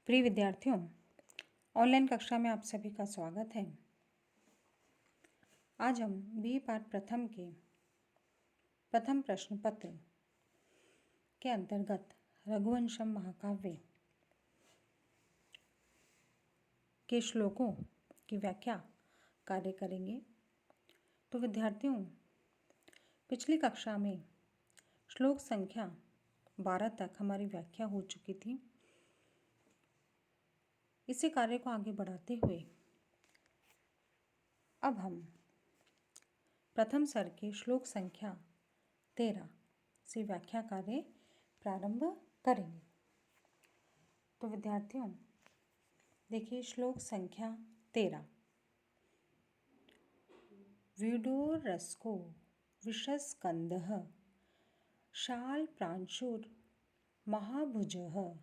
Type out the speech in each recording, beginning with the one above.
प्रिय विद्यार्थियों, ऑनलाइन कक्षा में आप सभी का स्वागत है। आज हम बी पाठ प्रथम के प्रथम प्रश्न पत्र के अंतर्गत रघुवंशम महाकाव्य के श्लोकों की व्याख्या कार्य करेंगे। तो विद्यार्थियों, पिछली कक्षा में श्लोक संख्या 12 तक हमारी व्याख्या हो चुकी थी। इसी कार्य को आगे बढ़ाते हुए अब हम प्रथम सर के श्लोक संख्या 13 से व्याख्या कार्य प्रारंभ करेंगे। तो विद्यार्थियों देखिए, श्लोक संख्या 13। व्यूढोरस्को विषस्कंदः शाल्प्रांशुर महाभुजः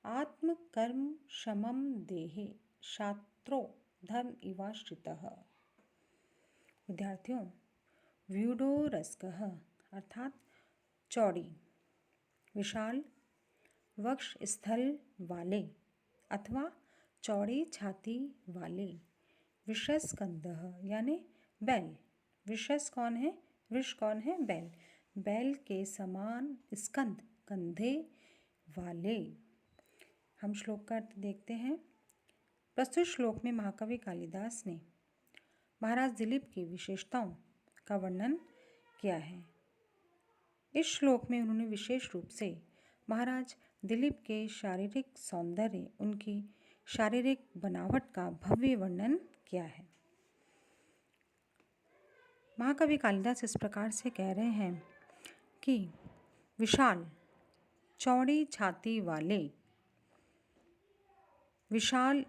आत्मकर्म शमं देहे शात्रो धर्म इवाश्रितः। विद्यार्थियों, व्यूढोरस्कः अर्थात चौड़ी, विशाल वक्ष स्थल वाले अथवा चौड़ी छाती वाले, विषस्कंदः यानी बैल। विषस कौन है? विष कौन है? बैल। बैल के समान स्कंद, कंधे वाले। हम श्लोक का अर्थ देखते हैं। प्रस्तुत श्लोक में महाकवि कालिदास ने महाराज दिलीप की विशेषताओं का वर्णन किया है। इस श्लोक में उन्होंने विशेष रूप से महाराज दिलीप के शारीरिक सौंदर्य, उनकी शारीरिक बनावट का भव्य वर्णन किया है। महाकवि कालिदास इस प्रकार से कह रहे हैं कि विशाल, चौड़ी छाती वाले, विशाल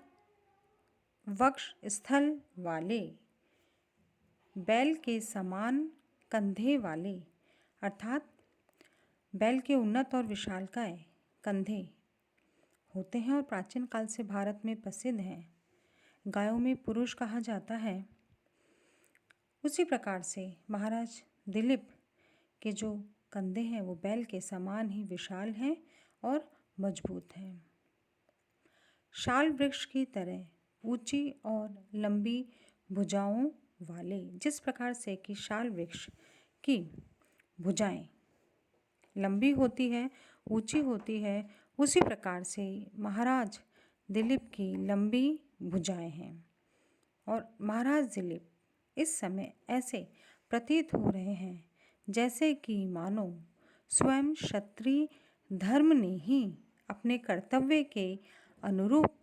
वक्ष स्थल वाले, बैल के समान कंधे वाले, अर्थात बैल के उन्नत और विशालकाय कंधे होते हैं और प्राचीन काल से भारत में प्रसिद्ध हैं। गायों में पुरुष कहा जाता है। उसी प्रकार से महाराज दिलीप के जो कंधे हैं वो बैल के समान ही विशाल हैं और मजबूत हैं। शाल वृक्ष की तरह ऊंची और लंबी भुजाओं वाले। जिस प्रकार से कि शाल वृक्ष की भुजाएं लंबी होती है, ऊंची होती है, उसी प्रकार से महाराज दिलीप की लंबी भुजाएं हैं। और महाराज दिलीप इस समय ऐसे प्रतीत हो रहे हैं जैसे कि मानो स्वयं क्षत्रिय धर्म ने ही अपने कर्तव्य के अनुरूप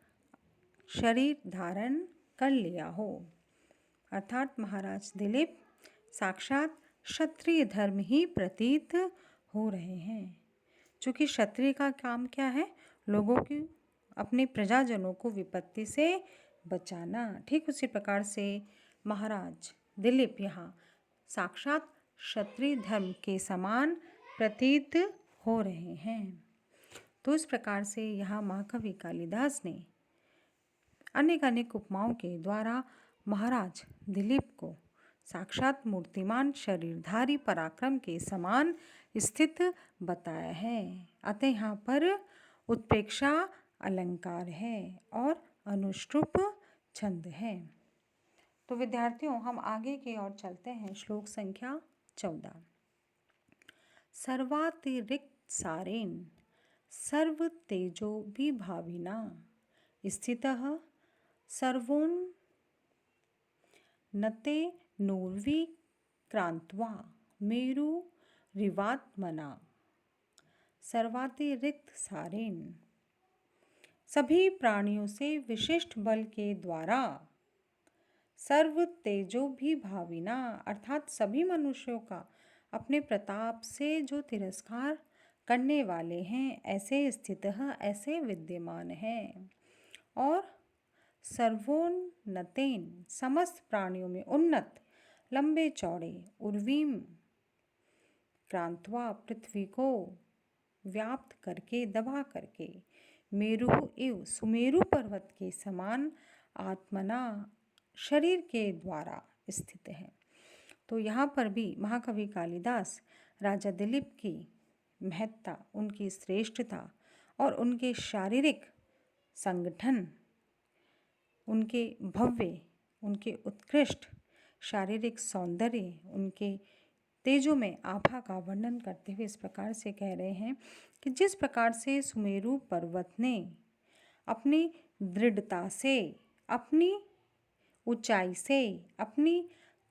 शरीर धारण कर लिया हो। अर्थात महाराज दिलीप साक्षात क्षत्रिय धर्म ही प्रतीत हो रहे हैं। क्योंकि क्षत्रिय का काम क्या है? लोगों की, अपने प्रजाजनों को विपत्ति से बचाना। ठीक उसी प्रकार से महाराज दिलीप यहाँ साक्षात क्षत्रिय धर्म के समान प्रतीत हो रहे हैं। तो इस प्रकार से यहाँ महाकवि कालिदास ने अनेक उपमाओं के द्वारा महाराज दिलीप को साक्षात मूर्तिमान शरीरधारी पराक्रम के समान स्थित बताया है। अतः यहाँ पर उत्प्रेक्षा अलंकार है और अनुष्टुप छंद है। तो विद्यार्थियों, हम आगे की ओर चलते हैं। श्लोक संख्या 14। सर्वातिरिक्त सारेण सर्व तेजो विभाविना स्थितः सर्वोन्नते नूर्विक्रांत्वा मेरुरिवात्मना। सर्वातिरिक्त सारेण सभी प्राणियों से विशिष्ट बल के द्वारा, सर्व तेजो भी भाविना अर्थात सभी मनुष्यों का अपने प्रताप से जो तिरस्कार करने वाले हैं, ऐसे स्थित ऐसे विद्यमान हैं। और सर्वोन्नतेन समस्त प्राणियों में उन्नत, लंबे चौड़े, उर्वीम क्रांत्वा पृथ्वी को व्याप्त करके, दबा करके, मेरु एव सुमेरु पर्वत के समान आत्मना शरीर के द्वारा स्थित है। तो यहाँ पर भी महाकवि कालिदास राजा दिलीप की महत्ता, उनकी श्रेष्ठता और उनके शारीरिक संगठन, उनके भव्य, उनके उत्कृष्ट शारीरिक सौंदर्य, उनके तेजोमय आभा का वर्णन करते हुए इस प्रकार से कह रहे हैं कि जिस प्रकार से सुमेरु पर्वत ने अपनी दृढ़ता से, अपनी ऊंचाई से, अपनी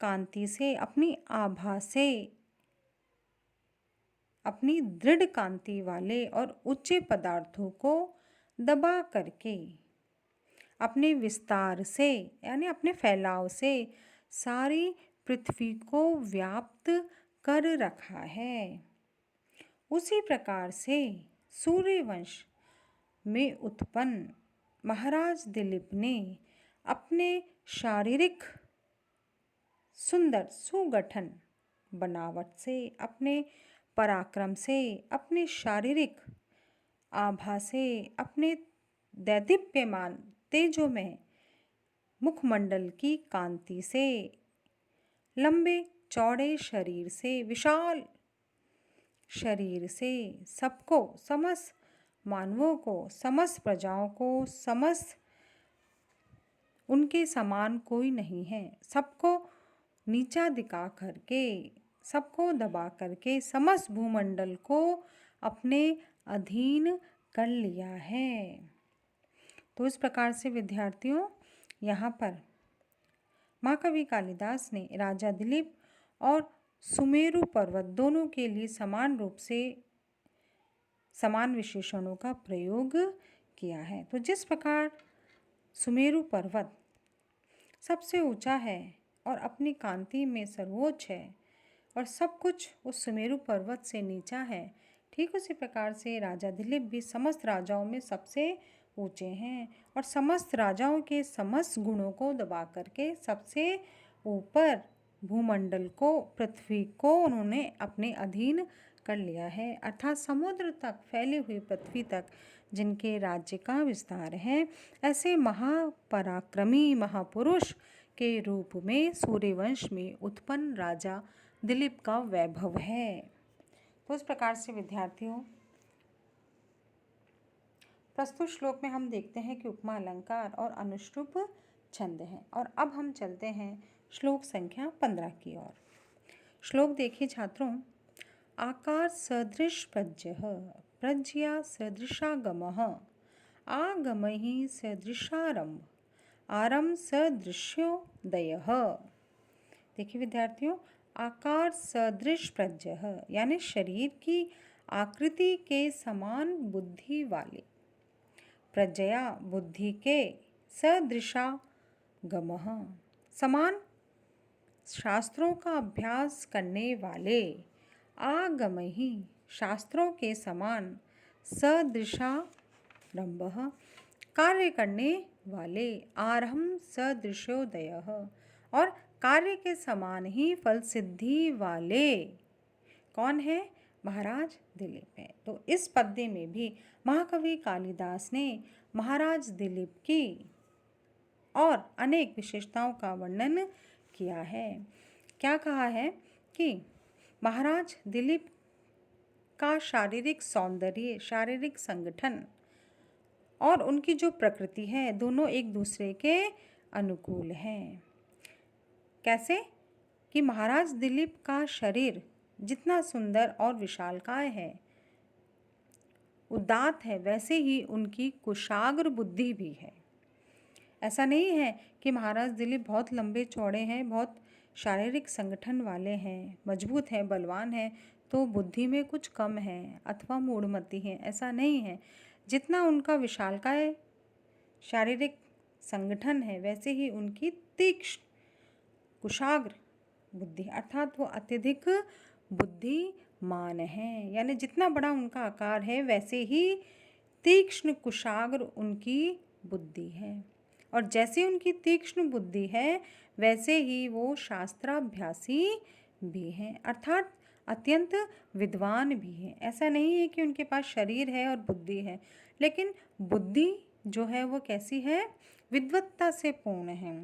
कांति से, अपनी आभा से, अपनी दृढ़ कांति वाले और ऊंचे पदार्थों को दबा करके, अपने विस्तार से यानी अपने फैलाव से सारी पृथ्वी को व्याप्त कर रखा है, उसी प्रकार से सूर्यवंश में उत्पन्न महाराज दिलीप ने अपने शारीरिक सुंदर सुगठन बनावट से, अपने पराक्रम से, अपने शारीरिक आभा से, अपने दैदीप्यमान तेजोमय मुखमंडल की कांति से, लंबे चौड़े शरीर से, विशाल शरीर से सबको, समस्त मानवों को, समस्त प्रजाओं को, समस्त उनके समान कोई नहीं है, सबको नीचा दिखा करके, सबको दबा करके समस्त भूमंडल को अपने अधीन कर लिया है। तो इस प्रकार से विद्यार्थियों यहाँ पर महाकवि कालिदास ने राजा दिलीप और सुमेरु पर्वत दोनों के लिए समान रूप से समान विशेषणों का प्रयोग किया है। तो जिस प्रकार सुमेरु पर्वत सबसे ऊंचा है और अपनी कांति में सर्वोच्च है और सब कुछ उस सुमेरु पर्वत से नीचा है, ठीक उसी प्रकार से राजा दिलीप भी समस्त राजाओं में सबसे ऊंचे हैं और समस्त राजाओं के समस्त गुणों को दबा करके सबसे ऊपर भूमंडल को, पृथ्वी को उन्होंने अपने अधीन कर लिया है, अर्थात समुद्र तक फैली हुई पृथ्वी तक जिनके राज्य का विस्तार है। ऐसे महापराक्रमी महापुरुष के रूप में सूर्यवंश में उत्पन्न राजा दिलीप का वैभव है। तो इस प्रकार से विद्यार्थियों प्रस्तुत श्लोक में हम देखते हैं कि उपमा अलंकार और अनुष्टुप छंद हैं। और अब हम चलते हैं श्लोक संख्या 15 की ओर। श्लोक देखिए छात्रों। आकार सदृश प्रज्य प्रज्या सदृशागमः आगमहि सदृशारंभ आरंभ सदृश्योदयः। देखिए विद्यार्थियों, आकार सदृश प्रज्य यानी शरीर की आकृति के समान बुद्धि वाले, प्रज्ञया बुद्धि के, सदृशा गमः समान शास्त्रों का अभ्यास करने वाले, आगमहि शास्त्रों के समान, सदृशा रंभः कार्य करने वाले, आरंभ सदृशोदयः और कार्य के समान ही फल सिद्धि वाले कौन है? महाराज दिलीप है। तो इस पद्य में भी महाकवि कालिदास ने महाराज दिलीप की और अनेक विशेषताओं का वर्णन किया है। क्या कहा है कि महाराज दिलीप का शारीरिक सौंदर्य, शारीरिक संगठन और उनकी जो प्रकृति है दोनों एक दूसरे के अनुकूल हैं। कैसे कि महाराज दिलीप का शरीर जितना सुंदर और विशालकाय है, उदात्त है, वैसे ही उनकी कुशाग्र बुद्धि भी है। ऐसा नहीं है कि महाराज दिलीप बहुत लंबे चौड़े हैं, बहुत शारीरिक संगठन वाले हैं, मजबूत हैं, बलवान हैं, तो बुद्धि में कुछ कम है अथवा मूढ़मती है, ऐसा नहीं है। जितना उनका विशालकाय शारीरिक संगठन है वैसे ही उनकी तीक्ष्ण कुशाग्र बुद्धि, अर्थात वो अत्यधिक बुद्धिमान है। यानी जितना बड़ा उनका आकार है वैसे ही तीक्ष्ण कुशाग्र उनकी बुद्धि है और जैसे उनकी तीक्ष्ण बुद्धि है वैसे ही वो शास्त्राभ्यासी भी हैं, अर्थात अत्यंत विद्वान भी हैं। ऐसा नहीं है कि उनके पास शरीर है और बुद्धि है, लेकिन बुद्धि जो है वो कैसी है? विद्वत्ता से पूर्ण है।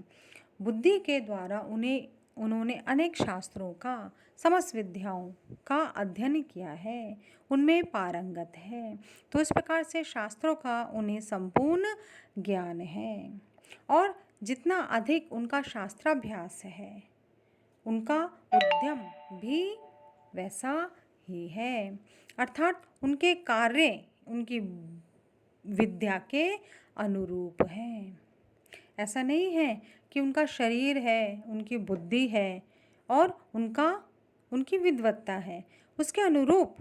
बुद्धि के द्वारा उन्हें उन्होंने अनेक शास्त्रों का, समस्त विद्याओं का अध्ययन किया है, उनमें पारंगत है। तो इस प्रकार से शास्त्रों का उन्हें संपूर्ण ज्ञान है और जितना अधिक उनका शास्त्राभ्यास है, उनका उद्यम भी वैसा ही है। अर्थात उनके कार्य उनकी विद्या के अनुरूप हैं। ऐसा नहीं है कि उनका शरीर है, उनकी बुद्धि है और उनकी विद्वत्ता है, उसके अनुरूप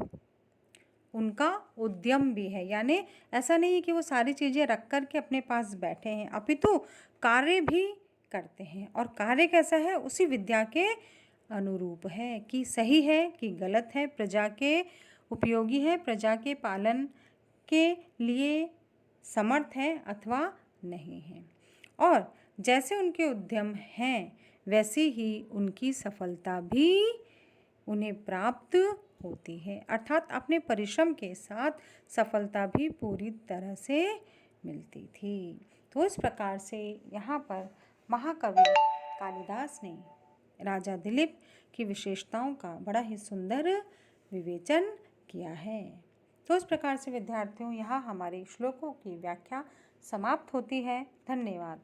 उनका उद्यम भी है। यानी ऐसा नहीं है कि वो सारी चीज़ें रख कर के अपने पास बैठे हैं, अपितु कार्य भी करते हैं। और कार्य कैसा है? उसी विद्या के अनुरूप है कि सही है कि गलत है, प्रजा के उपयोगी है, प्रजा के पालन के लिए समर्थ है अथवा नहीं है। और जैसे उनके उद्यम हैं, वैसी ही उनकी सफलता भी उन्हें प्राप्त होती है। अर्थात अपने परिश्रम के साथ सफलता भी पूरी तरह से मिलती थी। तो इस प्रकार से यहाँ पर महाकवि कालिदास ने राजा दिलीप की विशेषताओं का बड़ा ही सुंदर विवेचन किया है। तो इस प्रकार से विद्यार्थियों, यहाँ हमारे श्लोकों की व्याख्या समाप्त होती है। धन्यवाद।